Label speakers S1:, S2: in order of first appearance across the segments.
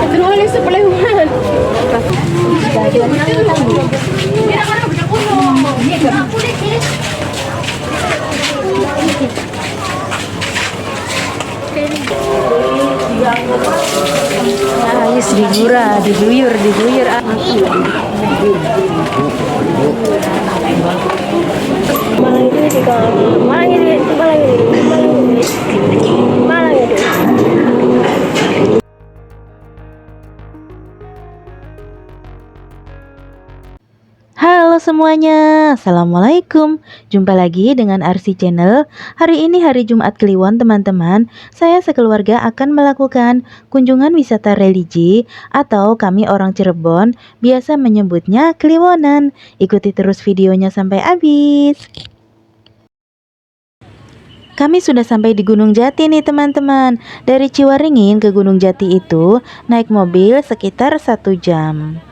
S1: Terus supply one. Ayus diguyur. Malang itu.
S2: Halo semuanya, Assalamualaikum. Jumpa lagi dengan Arsi Channel. Hari ini hari Jumat Kliwon teman-teman. Saya sekeluarga akan melakukan kunjungan wisata religi atau kami orang Cirebon biasa menyebutnya Kliwonan. Ikuti terus videonya sampai habis. Kami sudah sampai di Gunung Jati nih teman-teman. Dari Ciwaringin ke Gunung Jati itu naik mobil sekitar 1 jam.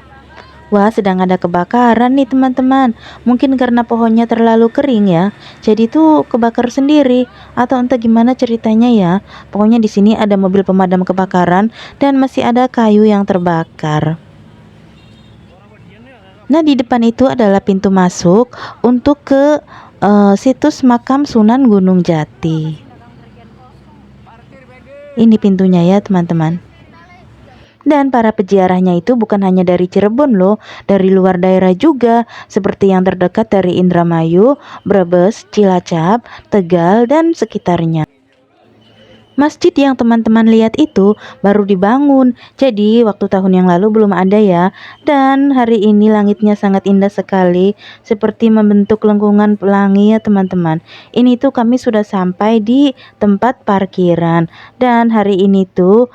S2: Wah, sedang ada kebakaran nih teman-teman. Mungkin karena pohonnya terlalu kering ya. Jadi tuh kebakar sendiri atau entah gimana ceritanya ya. Pokoknya di sini ada mobil pemadam kebakaran dan masih ada kayu yang terbakar. Nah, di depan itu adalah pintu masuk untuk ke situs makam Sunan Gunung Jati. Ini pintunya ya teman-teman. Dan para peziarahnya itu bukan hanya dari Cirebon loh, dari luar daerah juga, seperti yang terdekat dari Indramayu, Brebes, Cilacap, Tegal, dan sekitarnya. Masjid yang teman-teman lihat itu baru dibangun, jadi waktu tahun yang lalu belum ada ya. Dan hari ini langitnya sangat indah sekali, seperti membentuk lengkungan pelangi ya teman-teman. Ini tuh kami sudah sampai di tempat parkiran, dan hari ini tuh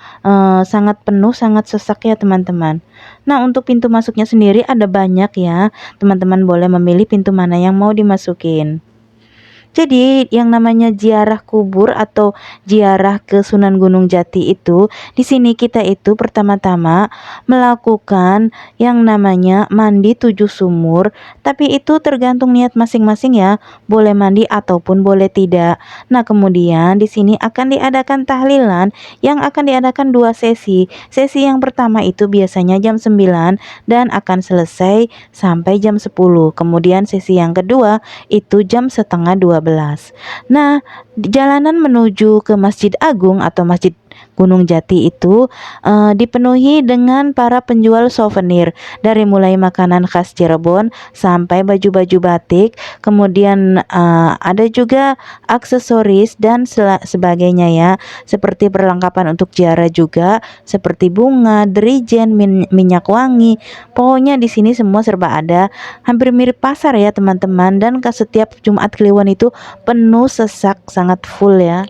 S2: sangat penuh, sangat sesak ya teman-teman. Nah, untuk pintu masuknya sendiri ada banyak ya, teman-teman boleh memilih pintu mana yang mau dimasukin. Jadi yang namanya ziarah kubur atau ziarah ke Sunan Gunung Jati itu, di sini kita itu pertama-tama melakukan yang namanya mandi 7 sumur, tapi itu tergantung niat masing-masing ya, boleh mandi ataupun boleh tidak. Nah, kemudian di sini akan diadakan tahlilan yang akan diadakan 2 sesi. Sesi yang pertama itu biasanya jam 9 dan akan selesai sampai jam 10. Kemudian sesi yang kedua itu jam setengah 12. Nah, di jalanan menuju ke Masjid Agung atau Masjid Gunung Jati itu dipenuhi dengan para penjual souvenir, dari mulai makanan khas Cirebon sampai baju-baju batik, kemudian ada juga aksesoris dan sebagainya ya, seperti perlengkapan untuk ziarah juga, seperti bunga, derijen, minyak wangi. Pokoknya di sini semua serba ada, hampir mirip pasar ya teman-teman, dan ke setiap Jumat Kliwon itu penuh sesak, sangat full ya.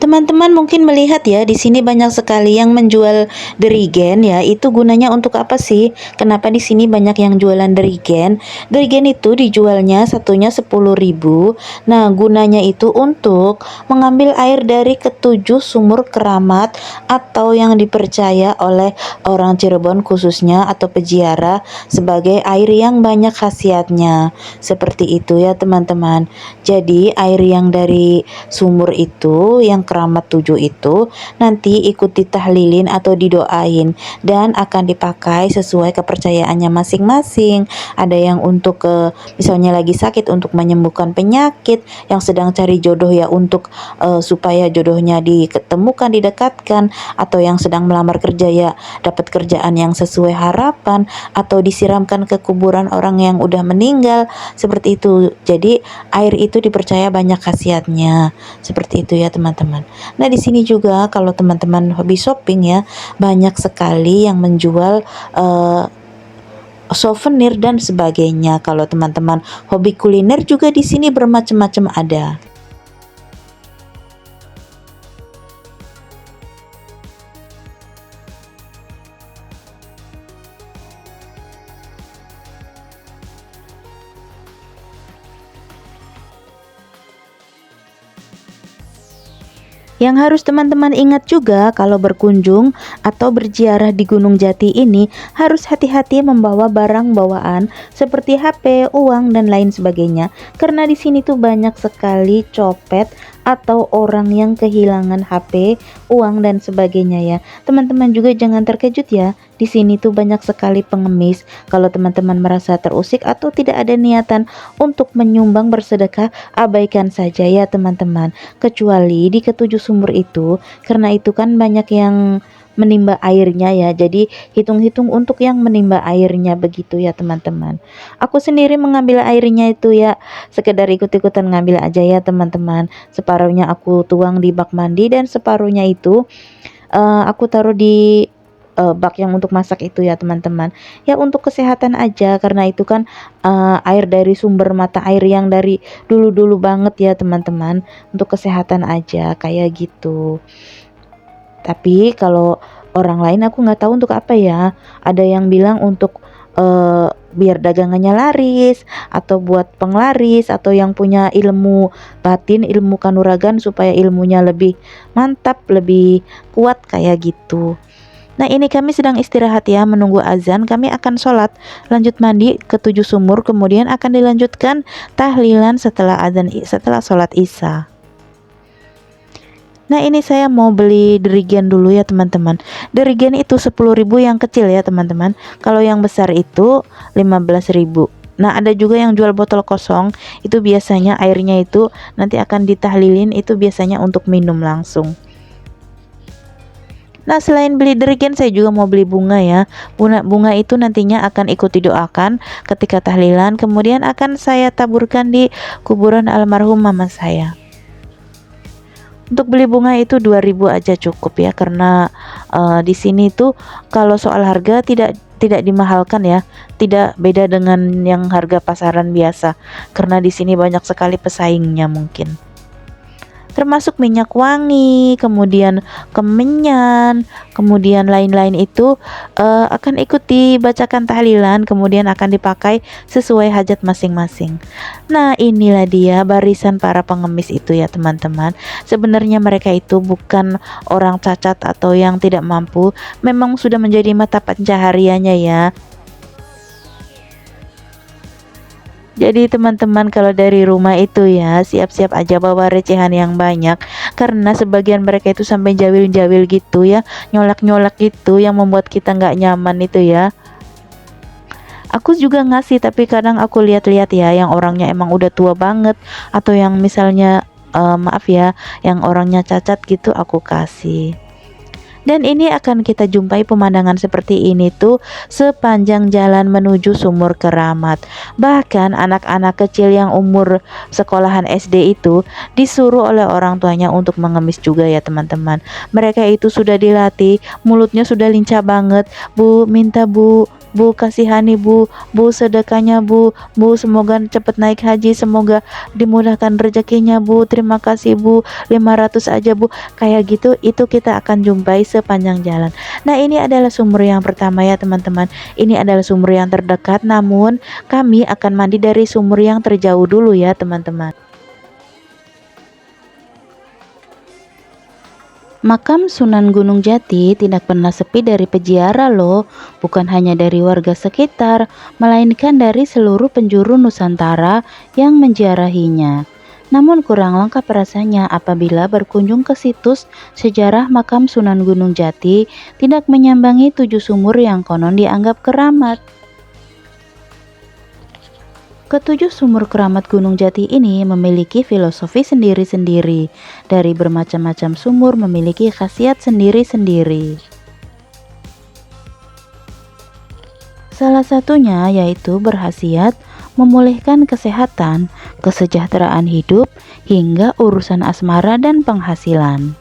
S2: Teman-teman mungkin melihat ya, di sini banyak sekali yang menjual derigen ya. Itu gunanya untuk apa sih? Kenapa di sini banyak yang jualan derigen? Derigen itu dijualnya satunya 10.000. Nah, gunanya itu untuk mengambil air dari ketujuh sumur keramat atau yang dipercaya oleh orang Cirebon khususnya atau peziarah sebagai air yang banyak khasiatnya. Seperti itu ya teman-teman. Jadi air yang dari sumur itu yang keramat 7 itu nanti ikut ditahlilin atau didoain dan akan dipakai sesuai kepercayaannya masing-masing. Ada yang untuk misalnya lagi sakit untuk menyembuhkan penyakit, yang sedang cari jodoh ya untuk supaya jodohnya diketemukan, didekatkan, atau yang sedang melamar kerja ya dapat kerjaan yang sesuai harapan, atau disiramkan ke kuburan orang yang udah meninggal, seperti itu. Jadi air itu dipercaya banyak khasiatnya. Seperti itu ya teman-teman. Nah, di sini juga kalau teman-teman hobi shopping ya, banyak sekali yang menjual souvenir dan sebagainya. Kalau teman-teman hobi kuliner juga di sini bermacam-macam ada. Yang harus teman-teman ingat juga kalau berkunjung atau berziarah di Gunung Jati ini harus hati-hati membawa barang bawaan seperti HP, uang dan lain sebagainya. Karena di sini tuh banyak sekali copet atau orang yang kehilangan HP, uang dan sebagainya ya. Teman-teman juga jangan terkejut ya. Di sini tuh banyak sekali pengemis. Kalau teman-teman merasa terusik atau tidak ada niatan untuk menyumbang bersedekah, abaikan saja ya teman-teman. Kecuali di ketujuh sumur itu, karena itu kan banyak yang menimba airnya ya, jadi hitung-hitung untuk yang menimba airnya begitu ya teman-teman. Aku sendiri mengambil airnya itu ya sekedar ikut-ikutan ngambil aja ya teman-teman. Separuhnya aku tuang di bak mandi dan separuhnya itu aku taruh di bak yang untuk masak itu ya teman-teman. Ya untuk kesehatan aja, karena itu kan air dari sumber mata air yang dari dulu-dulu banget ya teman-teman. Untuk kesehatan aja kayak gitu. Tapi kalau orang lain aku nggak tahu untuk apa ya. Ada yang bilang untuk biar dagangannya laris, atau buat penglaris, atau yang punya ilmu batin, ilmu kanuragan supaya ilmunya lebih mantap, lebih kuat kayak gitu. Nah ini kami sedang istirahat ya, menunggu azan. Kami akan sholat, lanjut mandi ke tujuh sumur, kemudian akan dilanjutkan tahlilan setelah azan, setelah sholat isya. Nah ini saya mau beli derigen dulu ya teman-teman. Derigen itu 10.000 yang kecil ya teman-teman. Kalau yang besar itu 15.000. Nah ada juga yang jual botol kosong. Itu biasanya airnya itu nanti akan ditahlilin, itu biasanya untuk minum langsung. Nah selain beli derigen saya juga mau beli bunga ya. Bunga itu nantinya akan ikut didoakan ketika tahlilan. Kemudian akan saya taburkan di kuburan almarhum mama saya. Untuk beli bunga itu 2.000 aja cukup ya, karena di sini tuh kalau soal harga tidak dimahalkan ya, tidak beda dengan yang harga pasaran biasa, karena di sini banyak sekali pesaingnya mungkin. Termasuk minyak wangi, kemudian kemenyan, kemudian lain-lain itu akan ikut dibacakan tahlilan, kemudian akan dipakai sesuai hajat masing-masing. Nah inilah dia barisan para pengemis itu ya teman-teman. Sebenarnya mereka itu bukan orang cacat atau yang tidak mampu, memang sudah menjadi mata pencahariannya ya. Jadi teman-teman kalau dari rumah itu ya siap-siap aja bawa recehan yang banyak, karena sebagian mereka itu sampai jawil-jawil gitu ya, nyolak-nyolak gitu yang membuat kita nggak nyaman itu ya. Aku juga ngasih, tapi kadang aku lihat-lihat ya yang orangnya emang udah tua banget, atau yang misalnya maaf ya yang orangnya cacat gitu aku kasih. Dan ini akan kita jumpai pemandangan seperti ini tuh sepanjang jalan menuju sumur keramat. Bahkan anak-anak kecil yang umur sekolahan SD itu disuruh oleh orang tuanya untuk mengemis juga ya teman-teman. Mereka itu sudah dilatih, mulutnya sudah lincah banget. Bu, minta bu, Bu kasihani bu, bu sedekahnya bu, bu semoga cepat naik haji, semoga dimudahkan rezekinya bu, terima kasih bu, 500 aja bu, kayak gitu. Itu kita akan jumpai sepanjang jalan. Nah ini adalah sumur yang pertama ya teman-teman. Ini adalah sumur yang terdekat, namun kami akan mandi dari sumur yang terjauh dulu ya teman-teman. Makam Sunan Gunung Jati tidak pernah sepi dari peziarah loh, bukan hanya dari warga sekitar, melainkan dari seluruh penjuru Nusantara yang menziarahinya. Namun kurang lengkap rasanya apabila berkunjung ke situs sejarah makam Sunan Gunung Jati tidak menyambangi 7 sumur yang konon dianggap keramat. Ketujuh sumur keramat Gunung Jati ini memiliki filosofi sendiri-sendiri. Dari bermacam-macam sumur memiliki khasiat sendiri-sendiri. Salah satunya yaitu berkhasiat memulihkan kesehatan, kesejahteraan hidup, hingga urusan asmara dan penghasilan.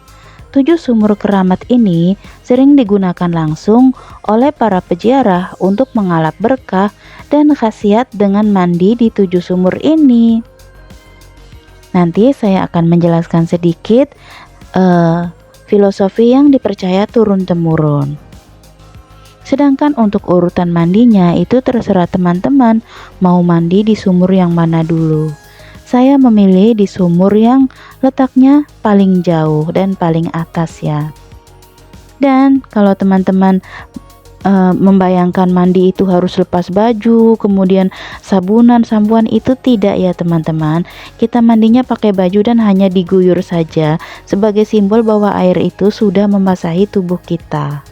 S2: 7 sumur keramat ini sering digunakan langsung oleh para peziarah untuk mengalap berkah dan khasiat dengan mandi di 7 sumur ini. Nanti saya akan menjelaskan sedikit filosofi yang dipercaya turun-temurun. Sedangkan untuk urutan mandinya itu terserah teman-teman mau mandi di sumur yang mana dulu. saya memilih di sumur yang letaknya paling jauh dan paling atas ya. Dan kalau teman-teman membayangkan mandi itu harus lepas baju, kemudian sabunan, sampoan, itu tidak ya teman-teman. Kita mandinya pakai baju dan hanya diguyur saja sebagai simbol bahwa air itu sudah membasahi tubuh kita.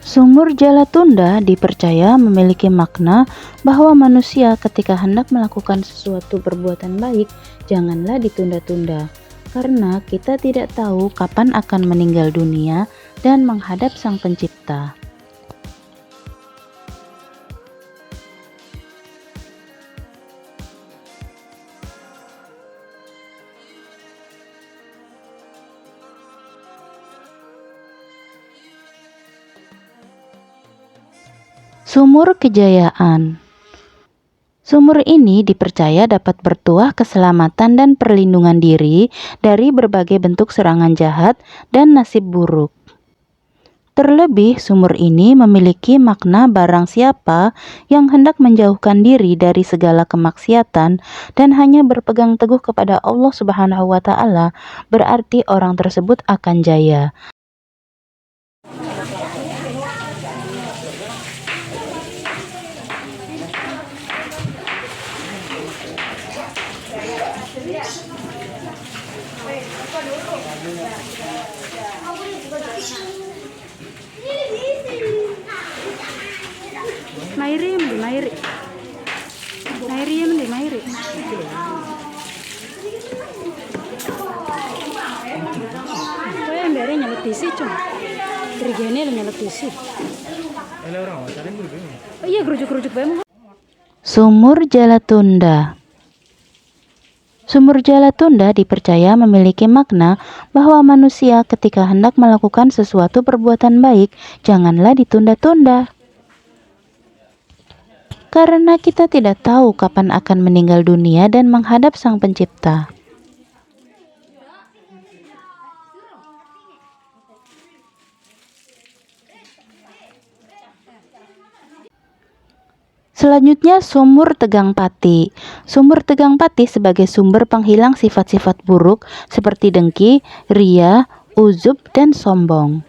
S2: Sumur Jalatunda dipercaya memiliki makna bahwa manusia ketika hendak melakukan sesuatu perbuatan baik, janganlah ditunda-tunda, karena kita tidak tahu kapan akan meninggal dunia dan menghadap Sang Pencipta. Sumur Kejayaan. Sumur ini dipercaya dapat bertuah keselamatan dan perlindungan diri dari berbagai bentuk serangan jahat dan nasib buruk. Terlebih, sumur ini memiliki makna barang siapa yang hendak menjauhkan diri dari segala kemaksiatan dan hanya berpegang teguh kepada Allah Subhanahu wa Ta'ala, berarti orang tersebut akan jaya.
S1: Mairi mende Mairi. Mairi mende Mairi. Kowe ambare nyeluk tisi cuma. Kerjane lo nyeluk tisi. Oh iya gerujuk-gerujuk bae.
S2: Sumur Jalatunda. Sumur Jalatunda dipercaya memiliki makna bahwa manusia ketika hendak melakukan sesuatu perbuatan baik, janganlah ditunda-tunda. Karena kita tidak tahu kapan akan meninggal dunia dan menghadap Sang Pencipta. Selanjutnya Sumur Tegang Pati. Sumur Tegang Pati sebagai sumber penghilang sifat-sifat buruk seperti dengki, ria, uzub, dan sombong.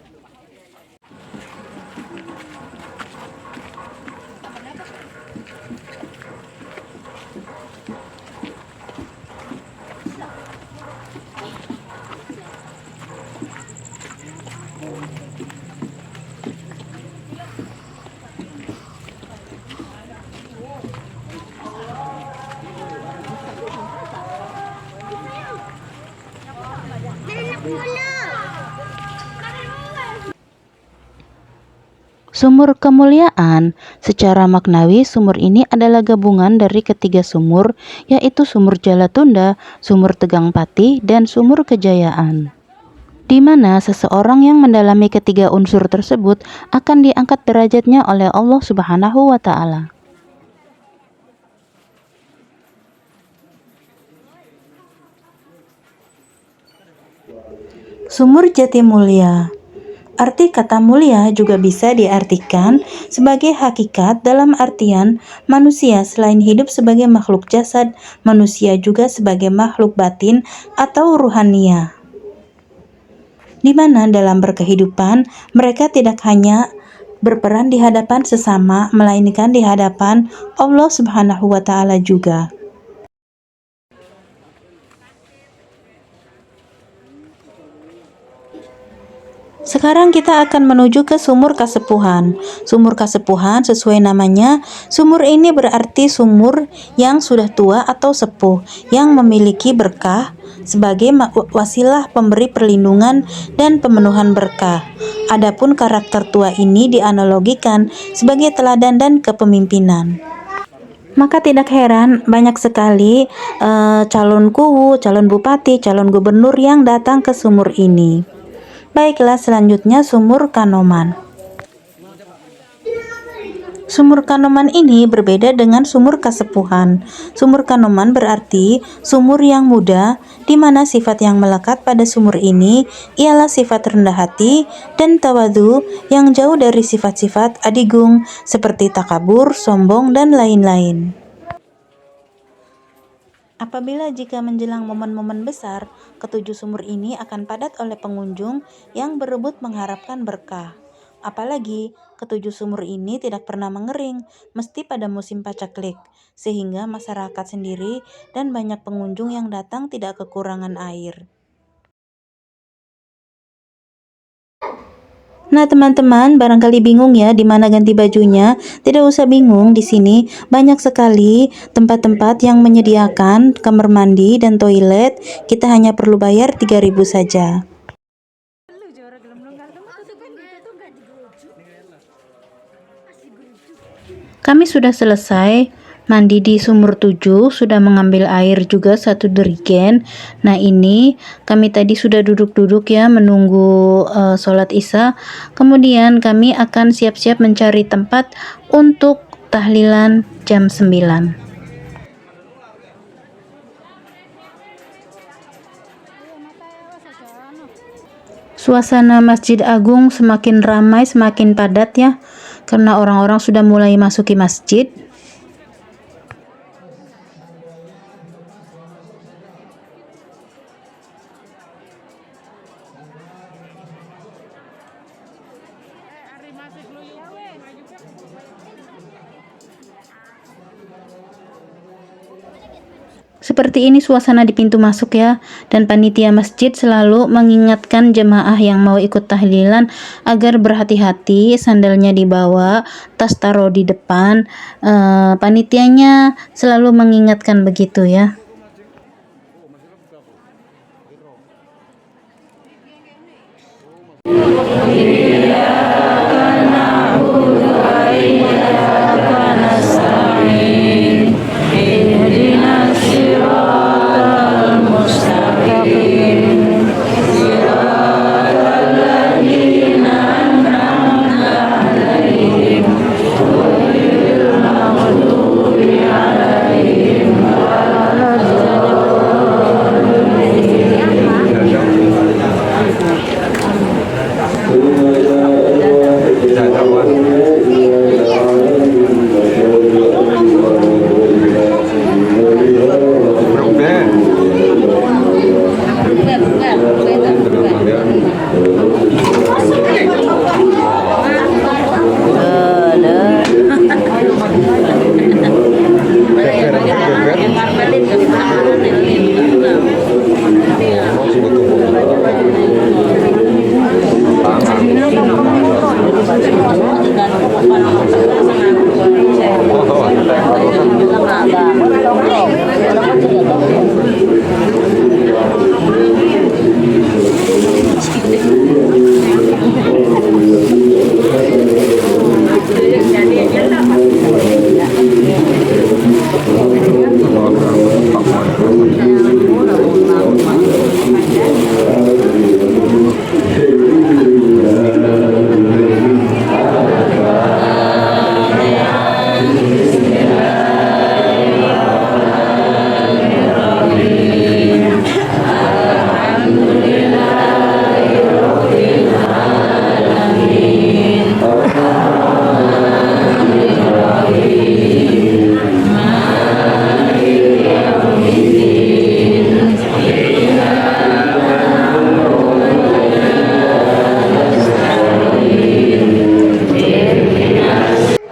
S2: Sumur Kemuliaan. Secara maknawi, sumur ini adalah gabungan dari ketiga sumur, yaitu Sumur Jalatunda, Sumur Tegang Pati, dan Sumur Kejayaan. Di mana seseorang yang mendalami ketiga unsur tersebut akan diangkat derajatnya oleh Allah Subhanahu wa Ta'ala. Sumur Jatimulya. Arti kata mulia juga bisa diartikan sebagai hakikat dalam artian manusia selain hidup sebagai makhluk jasad, manusia juga sebagai makhluk batin atau ruhania. Di mana dalam berkehidupan mereka tidak hanya berperan di hadapan sesama, melainkan di hadapan Allah Subhanahu wa Ta'ala juga. Sekarang kita akan menuju ke Sumur Kasepuhan. Sumur Kasepuhan sesuai namanya, sumur ini berarti sumur yang sudah tua atau sepuh, yang memiliki berkah sebagai wasilah pemberi perlindungan dan pemenuhan berkah. Adapun karakter tua ini dianalogikan sebagai teladan dan kepemimpinan. Maka tidak heran banyak sekali calon kuwu, calon bupati, calon gubernur yang datang ke sumur ini. Baiklah, selanjutnya sumur Kanoman. Sumur Kanoman ini berbeda dengan sumur Kasepuhan. Sumur Kanoman berarti sumur yang muda, di mana sifat yang melekat pada sumur ini ialah sifat rendah hati dan tawadu yang jauh dari sifat-sifat adigung seperti takabur, sombong, dan lain-lain. Apabila jika menjelang momen-momen besar, ketujuh sumur ini akan padat oleh pengunjung yang berebut mengharapkan berkah. Apalagi ketujuh sumur ini tidak pernah mengering, mesti pada musim pacaklik, sehingga masyarakat sendiri dan banyak pengunjung yang datang tidak kekurangan air. Nah, teman-teman, barangkali bingung ya di mana ganti bajunya. Tidak usah bingung, di sini banyak sekali tempat-tempat yang menyediakan kamar mandi dan toilet. Kita hanya perlu bayar 3.000 saja. Kami sudah selesai mandi di sumur 7, sudah mengambil air juga 1 jerigen. Nah, ini kami tadi sudah duduk-duduk ya menunggu sholat isya. Kemudian kami akan siap-siap mencari tempat untuk tahlilan jam 9. Suasana Masjid Agung semakin ramai, semakin padat ya, karena orang-orang sudah mulai masuki masjid. Seperti ini suasana di pintu masuk ya, dan panitia masjid selalu mengingatkan jemaah yang mau ikut tahlilan agar berhati-hati, sandalnya dibawa, tas taruh di depan. Panitianya selalu mengingatkan begitu ya.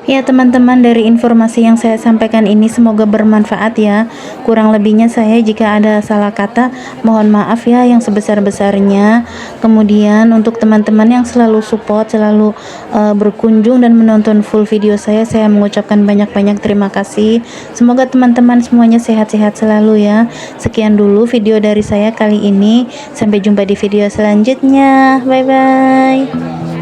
S2: Ya teman-teman, dari informasi yang saya sampaikan ini semoga bermanfaat ya. Kurang lebihnya saya jika ada salah kata mohon maaf ya yang sebesar-besarnya. Kemudian untuk teman-teman yang selalu support, selalu berkunjung dan menonton full video saya mengucapkan banyak-banyak terima kasih. Semoga teman-teman semuanya sehat-sehat selalu ya. Sekian dulu video dari saya kali ini. Sampai jumpa di video selanjutnya. Bye bye.